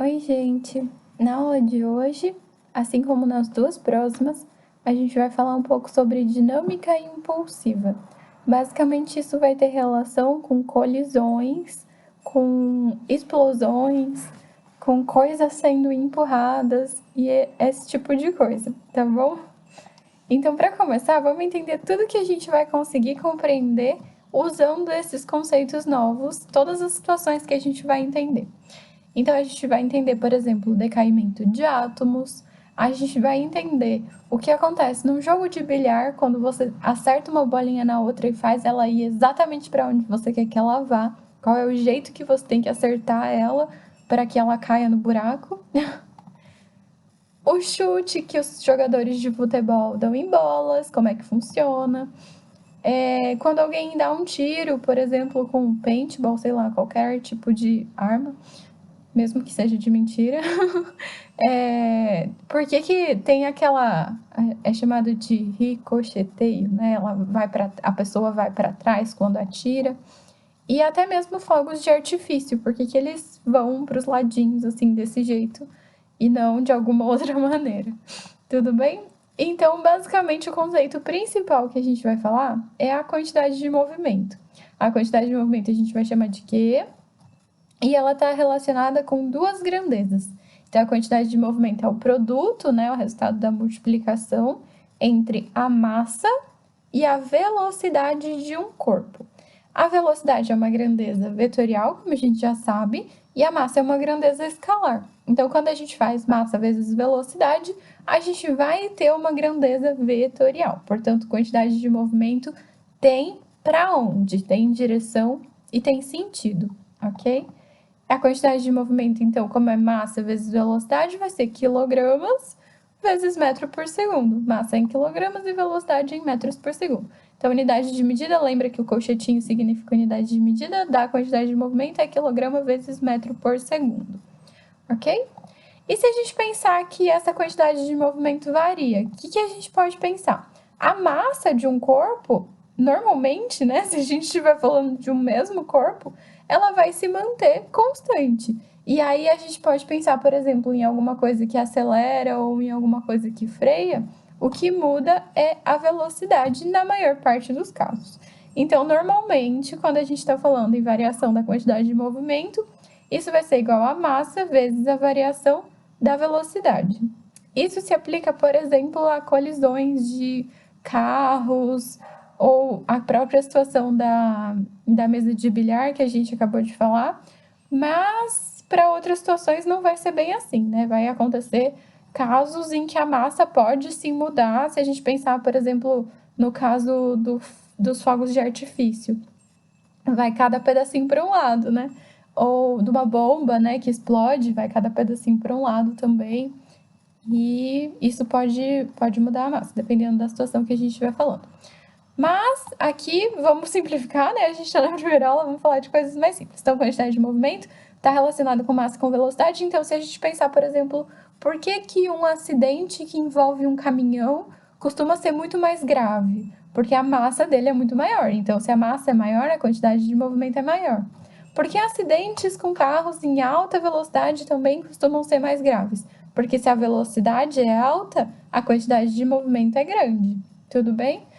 Oi, gente! Na aula de hoje, assim como nas duas próximas, a gente vai falar um pouco sobre dinâmica impulsiva. Basicamente, isso vai ter relação com colisões, com explosões, com coisas sendo empurradas e esse tipo de coisa, tá bom? Então, para começar, vamos entender tudo que a gente vai conseguir compreender usando esses conceitos novos, todas as situações que a gente vai entender. Então, a gente vai entender, por exemplo, o decaimento de átomos, a gente vai entender o que acontece num jogo de bilhar quando você acerta uma bolinha na outra e faz ela ir exatamente para onde você quer que ela vá, qual é o jeito que você tem que acertar ela para que ela caia no buraco. O chute que os jogadores de futebol dão em bolas, como é que funciona. Quando alguém dá um tiro, por exemplo, com um paintball, sei lá, qualquer tipo de arma, mesmo que seja de mentira. Por que tem aquela... É chamado de ricocheteio, né? A pessoa vai para trás quando atira. E até mesmo fogos de artifício, por que eles vão para os ladinhos, assim, desse jeito, e não de alguma outra maneira. Tudo bem? Então, basicamente, o conceito principal que a gente vai falar é a quantidade de movimento. A quantidade de movimento a gente vai chamar de Q, e ela está relacionada com duas grandezas. Então, a quantidade de movimento é o produto, né, o resultado da multiplicação entre a massa e a velocidade de um corpo. A velocidade é uma grandeza vetorial, como a gente já sabe, e a massa é uma grandeza escalar. Então, quando a gente faz massa vezes velocidade, a gente vai ter uma grandeza vetorial. Portanto, quantidade de movimento tem para onde, tem direção e tem sentido, ok? A quantidade de movimento, então, como é massa vezes velocidade, vai ser quilogramas vezes metro por segundo. Massa em quilogramas e velocidade em metros por segundo. Então, unidade de medida, lembra que o colchetinho significa unidade de medida da quantidade de movimento é quilograma vezes metro por segundo. Ok? E se a gente pensar que essa quantidade de movimento varia, o que a gente pode pensar? A massa de um corpo, normalmente, né, se a gente estiver falando de um mesmo corpo, ela vai se manter constante. E aí a gente pode pensar, por exemplo, em alguma coisa que acelera ou em alguma coisa que freia, o que muda é a velocidade na maior parte dos casos. Então, normalmente, quando a gente está falando em variação da quantidade de movimento, isso vai ser igual a massa vezes a variação da velocidade. Isso se aplica, por exemplo, a colisões de carros ou a própria situação da mesa de bilhar que a gente acabou de falar, mas para outras situações não vai ser bem assim, né? Vai acontecer casos em que a massa pode sim mudar, se a gente pensar, por exemplo, no caso dos fogos de artifício. Vai cada pedacinho para um lado, né? Ou de uma bomba, né, que explode, vai cada pedacinho para um lado também. E isso pode mudar a massa, dependendo da situação que a gente estiver falando. Mas aqui, vamos simplificar, né? A gente está na primeira aula, vamos falar de coisas mais simples. Então, quantidade de movimento está relacionado com massa e com velocidade. Então, se a gente pensar, por exemplo, por que um acidente que envolve um caminhão costuma ser muito mais grave? Porque a massa dele é muito maior. Então, se a massa é maior, a quantidade de movimento é maior. Porque acidentes com carros em alta velocidade também costumam ser mais graves. Porque se a velocidade é alta, a quantidade de movimento é grande. Tudo bem?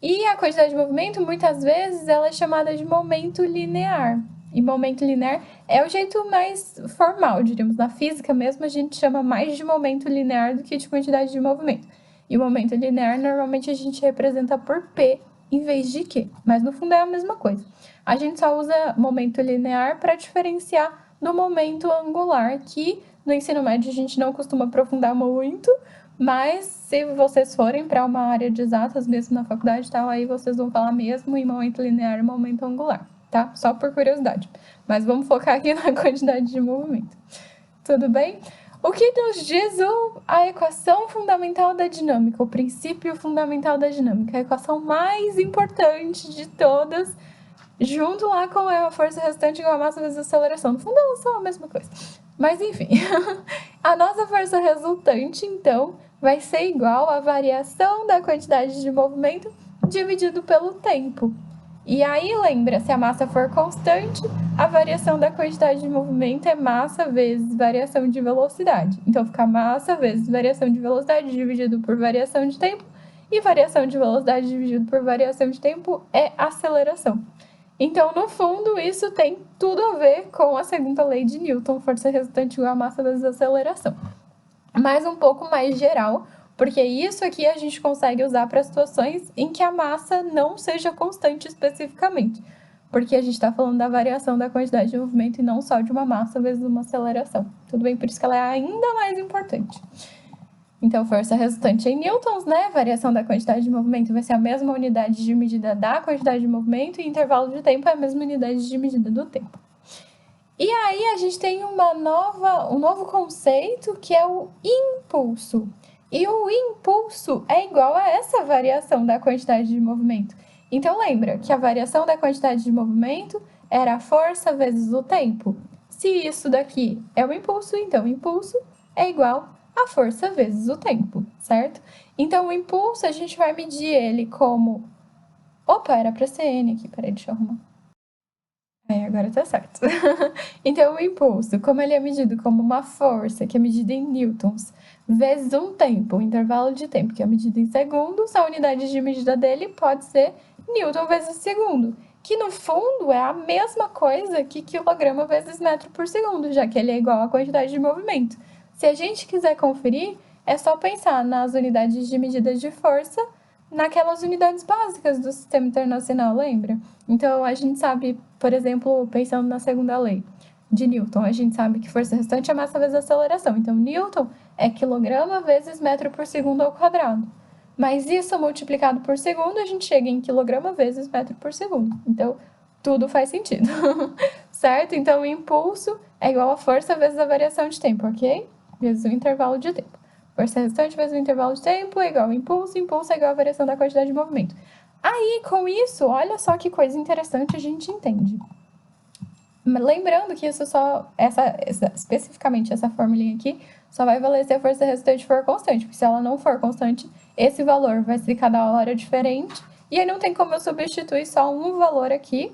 E a quantidade de movimento, muitas vezes, ela é chamada de momento linear. E momento linear é o jeito mais formal, diríamos. Na física mesmo, a gente chama mais de momento linear do que de quantidade de movimento. E o momento linear, normalmente, a gente representa por P em vez de Q. Mas, no fundo, é a mesma coisa. A gente só usa momento linear para diferenciar do momento angular, que no ensino médio a gente não costuma aprofundar muito, mas se vocês forem para uma área de exatas, mesmo na faculdade e tal, aí vocês vão falar mesmo em momento linear e momento angular, tá? Só por curiosidade. Mas vamos focar aqui na quantidade de movimento. Tudo bem? O que nos diz a equação fundamental da dinâmica, o princípio fundamental da dinâmica, a equação mais importante de todas, junto lá com a força restante igual a massa vezes a aceleração. No fundo, elas são a mesma coisa. Mas, enfim, a nossa força resultante, então, vai ser igual à variação da quantidade de movimento dividido pelo tempo. E aí, lembra, se a massa for constante, a variação da quantidade de movimento é massa vezes variação de velocidade. Então, fica massa vezes variação de velocidade dividido por variação de tempo, e variação de velocidade dividido por variação de tempo é aceleração. Então, no fundo, isso tem tudo a ver com a segunda lei de Newton, força resultante igual a massa vezes aceleração. Mas um pouco mais geral, porque isso aqui a gente consegue usar para situações em que a massa não seja constante especificamente. Porque a gente está falando da variação da quantidade de movimento e não só de uma massa vezes uma aceleração. Tudo bem? Por isso que ela é ainda mais importante. Então, força resultante em newtons, né? Variação da quantidade de movimento vai ser a mesma unidade de medida da quantidade de movimento e intervalo de tempo é a mesma unidade de medida do tempo. E aí a gente tem um novo conceito que é o impulso. E o impulso é igual a essa variação da quantidade de movimento. Então lembra que a variação da quantidade de movimento era a força vezes o tempo. Se isso daqui é o impulso, então o impulso é igual a força vezes o tempo, certo? Então o impulso a gente vai medir ele como... Opa, era para ser N aqui, peraí, deixa eu arrumar. Agora tá certo. Então, o impulso, como ele é medido como uma força, que é medida em newtons, vezes um tempo, um intervalo de tempo, que é medido em segundos, a unidade de medida dele pode ser newton vezes segundo, que no fundo é a mesma coisa que quilograma vezes metro por segundo, já que ele é igual à quantidade de movimento. Se a gente quiser conferir, é só pensar nas unidades de medida de força naquelas unidades básicas do sistema internacional, lembra? Então, a gente sabe, por exemplo, pensando na segunda lei de Newton, a gente sabe que força restante é massa vezes aceleração. Então, Newton é quilograma vezes metro por segundo ao quadrado. Mas isso multiplicado por segundo, a gente chega em quilograma vezes metro por segundo. Então, tudo faz sentido, certo? Então, o impulso é igual a força vezes a variação de tempo, ok? Vezes o intervalo de tempo. Força restante vezes o intervalo de tempo é igual ao impulso, impulso é igual à variação da quantidade de movimento. Aí, com isso, olha só que coisa interessante a gente entende. Lembrando que isso só, especificamente essa formulinha aqui, só vai valer se a força resultante for constante, porque se ela não for constante, esse valor vai ser cada hora diferente, e aí não tem como eu substituir só um valor aqui,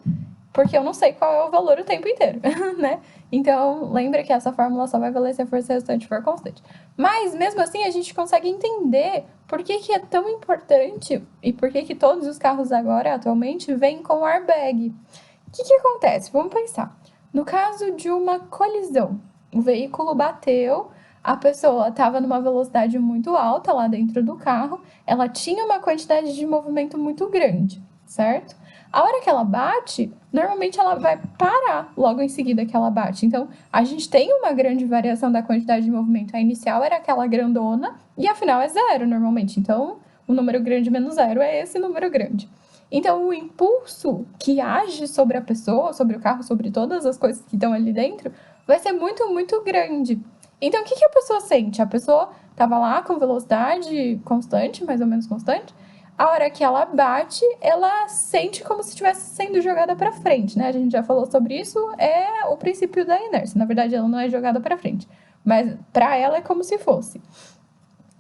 porque eu não sei qual é o valor o tempo inteiro, né? Então, lembra que essa fórmula só vai valer se a força resultante for constante. Mas, mesmo assim, a gente consegue entender por que é tão importante e por que todos os carros agora, atualmente, vêm com airbag. O que acontece? Vamos pensar. No caso de uma colisão, o veículo bateu, a pessoa estava numa velocidade muito alta lá dentro do carro, ela tinha uma quantidade de movimento muito grande, certo? A hora que ela bate, normalmente ela vai parar logo em seguida que ela bate. Então, a gente tem uma grande variação da quantidade de movimento. A inicial era aquela grandona e a final é zero normalmente. Então, o número grande menos zero é esse número grande. Então, o impulso que age sobre a pessoa, sobre o carro, sobre todas as coisas que estão ali dentro, vai ser muito, muito grande. Então, o que a pessoa sente? A pessoa estava lá com velocidade constante, mais ou menos constante. A hora que ela bate, ela sente como se estivesse sendo jogada para frente, né? A gente já falou sobre isso, é o princípio da inércia. Na verdade, ela não é jogada para frente, mas para ela é como se fosse.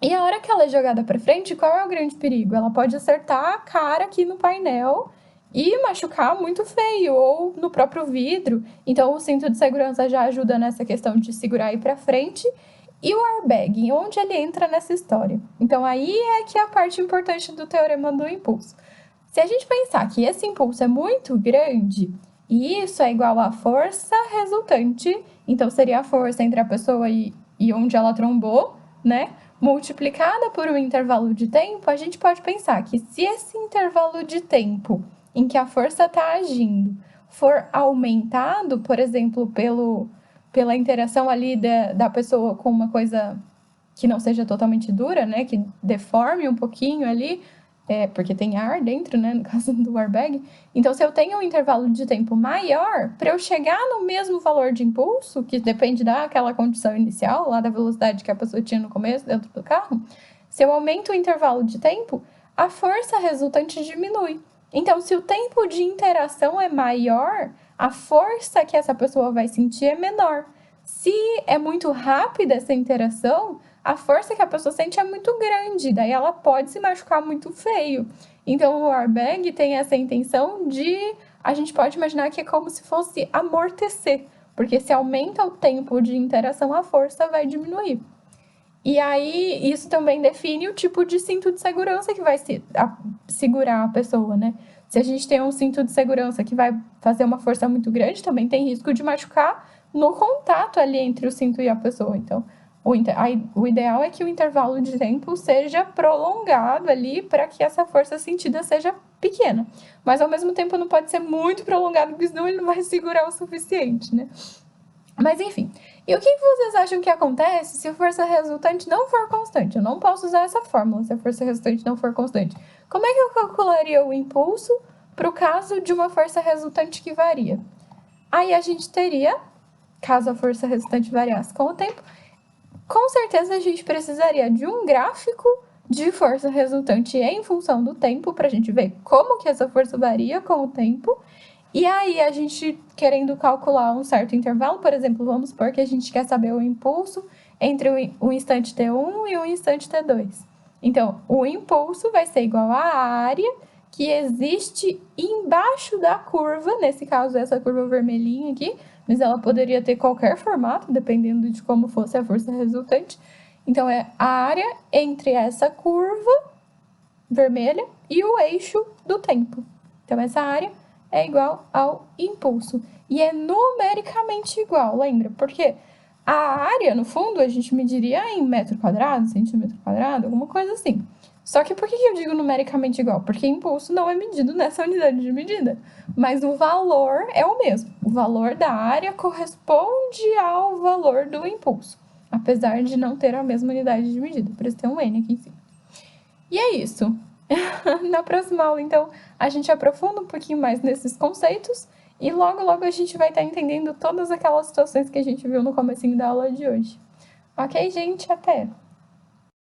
E a hora que ela é jogada para frente, qual é o grande perigo? Ela pode acertar a cara aqui no painel e machucar muito feio, ou no próprio vidro. Então, o cinto de segurança já ajuda nessa questão de segurar e ir para frente. E o airbag, onde ele entra nessa história? Então, aí é que é a parte importante do teorema do impulso. Se a gente pensar que esse impulso é muito grande, e isso é igual à força resultante, então seria a força entre a pessoa e onde ela trombou, né? Multiplicada por um intervalo de tempo, a gente pode pensar que se esse intervalo de tempo em que a força está agindo for aumentado, por exemplo, pela interação ali da pessoa com uma coisa que não seja totalmente dura, né, que deforme um pouquinho ali, porque tem ar dentro, né, no caso do airbag. Então, se eu tenho um intervalo de tempo maior, para eu chegar no mesmo valor de impulso, que depende daquela condição inicial, lá da velocidade que a pessoa tinha no começo dentro do carro, se eu aumento o intervalo de tempo, a força resultante diminui. Então, se o tempo de interação é maior, a força que essa pessoa vai sentir é menor. Se é muito rápida essa interação, a força que a pessoa sente é muito grande, daí ela pode se machucar muito feio. Então, o airbag tem essa intenção de... A gente pode imaginar que é como se fosse amortecer, porque se aumenta o tempo de interação, a força vai diminuir. E aí, isso também define o tipo de cinto de segurança que vai segurar a pessoa, né? Se a gente tem um cinto de segurança que vai fazer uma força muito grande, também tem risco de machucar no contato ali entre o cinto e a pessoa. Então, o ideal é que o intervalo de tempo seja prolongado ali para que essa força sentida seja pequena. Mas, ao mesmo tempo, não pode ser muito prolongado, porque senão ele não vai segurar o suficiente, né? Mas, enfim. E o que vocês acham que acontece se a força resultante não for constante? Eu não posso usar essa fórmula se a força resultante não for constante. Como é que eu calcularia o impulso para o caso de uma força resultante que varia? Aí a gente teria, caso a força resultante variasse com o tempo, com certeza a gente precisaria de um gráfico de força resultante em função do tempo para a gente ver como que essa força varia com o tempo. E aí, a gente querendo calcular um certo intervalo, por exemplo, vamos supor que a gente quer saber o impulso entre o instante t1 e o instante t2. Então, o impulso vai ser igual à área que existe embaixo da curva, nesse caso, essa curva vermelhinha aqui, mas ela poderia ter qualquer formato, dependendo de como fosse a força resultante. Então, é a área entre essa curva vermelha e o eixo do tempo. Então, essa área é igual ao impulso. E é numericamente igual, lembra? Porque a área, no fundo, a gente mediria em metro quadrado, centímetro quadrado, alguma coisa assim. Só que por que eu digo numericamente igual? Porque impulso não é medido nessa unidade de medida. Mas o valor é o mesmo. O valor da área corresponde ao valor do impulso. Apesar de não ter a mesma unidade de medida. Por isso tem um N aqui em cima. E é isso. Na próxima aula, então, a gente aprofunda um pouquinho mais nesses conceitos e logo, logo a gente vai estar entendendo todas aquelas situações que a gente viu no comecinho da aula de hoje. Ok, gente? Até!